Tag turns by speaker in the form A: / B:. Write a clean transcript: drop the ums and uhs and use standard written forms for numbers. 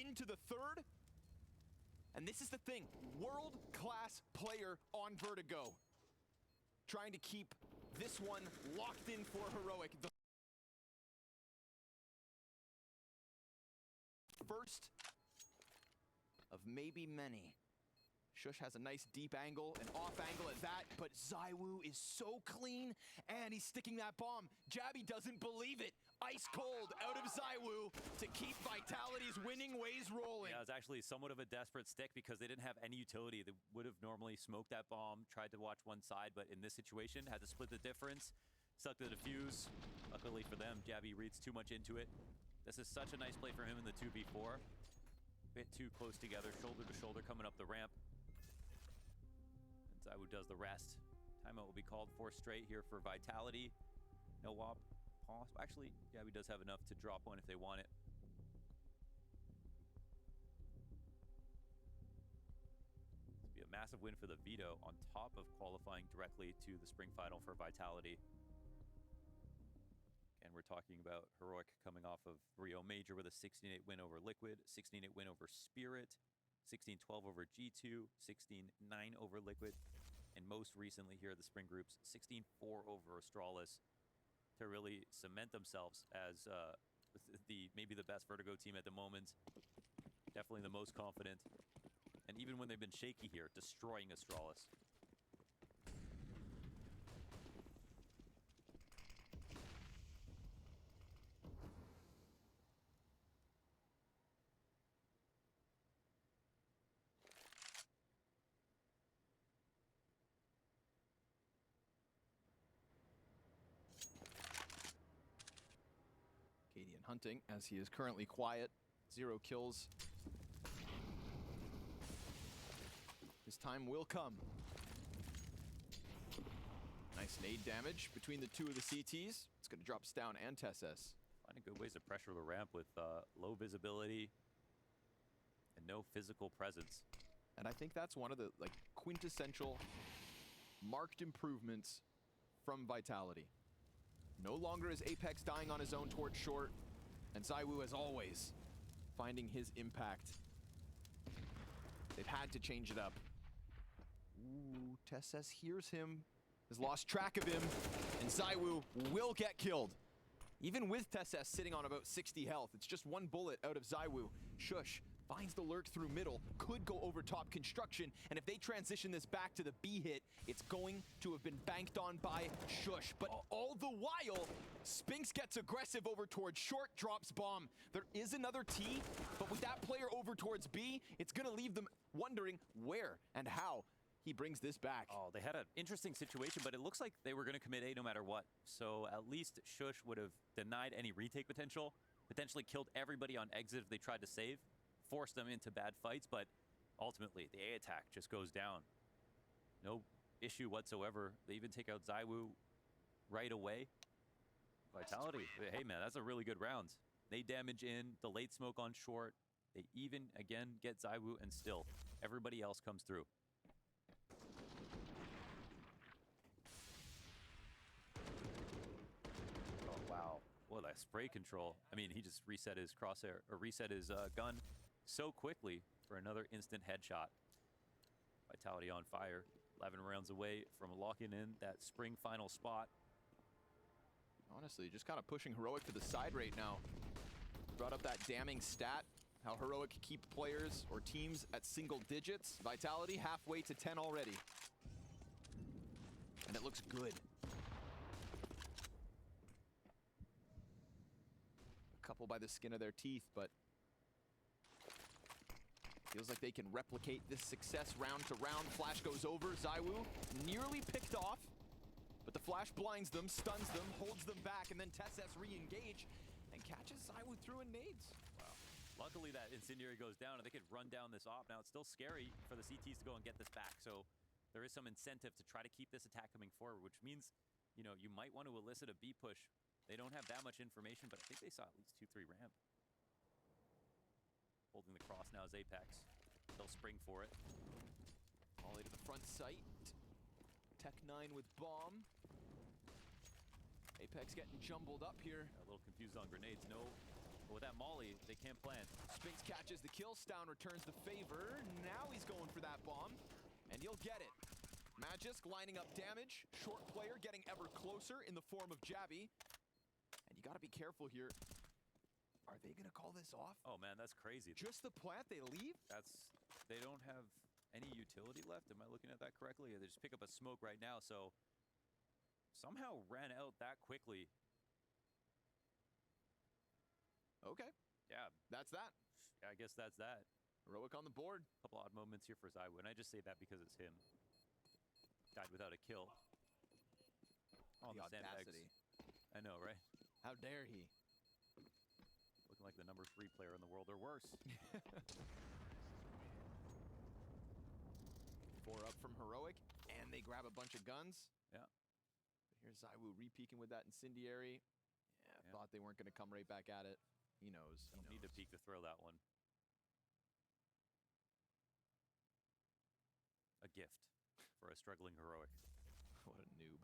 A: into the third. And this is the thing, world-class player on Vertigo. Trying to keep this one locked in for Heroic. The first of maybe many. Shush has a nice deep angle, an off angle at that, but ZywOo is so clean, and he's sticking that bomb. Jabby doesn't believe it. Ice cold out of ZywOo to keep Vitality's winning ways rolling.
B: Yeah, it was actually somewhat of a desperate stick because they didn't have any utility. They would have normally smoked that bomb, tried to watch one side, but in this situation, had to split the difference, stuck the defuse. Luckily for them, Jabby reads too much into it. This is such a nice play for him in the 2v4. Bit too close together, shoulder to shoulder coming up the ramp. And ZywOo does the rest. Timeout will be called for straight here for Vitality. No WAP. Actually, Jabby does have enough to drop one if they want it. This would be a massive win for the Veto on top of qualifying directly to the spring final for Vitality. And we're talking about Heroic coming off of Rio Major with a 16-8 win over Liquid, 16-8 win over Spirit, 16-12 over G2, 16-9 over Liquid, and most recently here at the Spring Groups, 16-4 over Astralis to really cement themselves as maybe the best Vertigo team at the moment. Definitely the most confident. And even when they've been shaky here, destroying Astralis.
A: Cadian hunting as he is currently quiet. 0 kills. His time will come. Nice nade damage between the two of the CTs. It's going to drop Stown and Tesses.
B: Finding good ways to pressure the ramp with low visibility and no physical presence.
A: And I think that's one of the quintessential marked improvements from Vitality. No longer is Apex dying on his own towards short, and ZywOo, as always, finding his impact. They've had to change it up. Ooh, Tesses hears him, has lost track of him, and ZywOo will get killed. Even with Tesses sitting on about 60 health, it's just one bullet out of ZywOo. Shush finds the lurk through middle, could go over top construction, and if they transition this back to the B hit, it's going to have been banked on by Shush. But all the while, Spinks gets aggressive over towards short, drops bomb. There is another T, but with that player over towards B, it's gonna leave them wondering where and how he brings this back.
B: Oh, they had an interesting situation, but it looks like they were gonna commit A no matter what. So at least Shush would have denied any retake potential, potentially killed everybody on exit if they tried to save. Forced them into bad fights, but ultimately the A attack just goes down. No issue whatsoever. They even take out ZywOo right away. Vitality, hey man, that's a really good round. They damage in, the late smoke on short. They even, again, get ZywOo, and still, everybody else comes through. Oh, wow. What a spray control. I mean, he just reset his crosshair, or reset his gun so quickly for another instant headshot. Vitality on fire. 11 rounds away from locking in that spring final spot.
A: Honestly, just kind of pushing Heroic to the side right now. Brought up that damning stat, how Heroic keep players or teams at single digits. Vitality halfway to 10 already. And it looks good. A couple by the skin of their teeth, but feels like they can replicate this success round to round. Flash goes over. ZywOo nearly picked off, but the flash blinds them, stuns them, holds them back, and then Tesses re-engage and catches ZywOo through in nades.
B: Wow. Luckily that Incendiary goes down and they could run down this op. Now it's still scary for the CTs to go and get this back, so there is some incentive to try to keep this attack coming forward, which means, you know, you might want to elicit a B push. They don't have that much information, but I think they saw at least 2-3 ramp. Holding the cross now is Apex. They'll spring for it.
A: Volley to the front sight. Tech9 with bomb. Apex getting jumbled up here.
B: A little confused on grenades. No But with that molly, they can't plant.
A: Spinks catches the kill. Stown returns the favor. Now he's going for that bomb, and he'll get it. Magisk lining up damage. Short player getting ever closer in the form of Jabby. And you gotta be careful here. Are they gonna call this off?
B: Oh man, that's crazy.
A: Just the plant, they leave?
B: They don't have any utility left. Am I looking at that correctly? They just pick up a smoke right now, so somehow ran out that quickly.
A: Okay.
B: Yeah,
A: That's that.
B: I guess that's that.
A: Heroic on the board.
B: A couple odd moments here for Zywoo, and I just say that because it's him. Died without a kill. On
A: The
B: the sandbags.
A: audacity.
B: I know, right?
A: How dare he?
B: Looking like the #3 player in the world, or worse.
A: 4 up from Heroic, and they grab a bunch of guns.
B: Yeah.
A: But here's Zywoo re-peeking with that Incendiary. Yeah,
B: Yeah.
A: thought they weren't going to come right back at it. He knows. He
B: Don't need to
A: knows.
B: peek to throw that one. A gift for a struggling Heroic.
A: What a noob.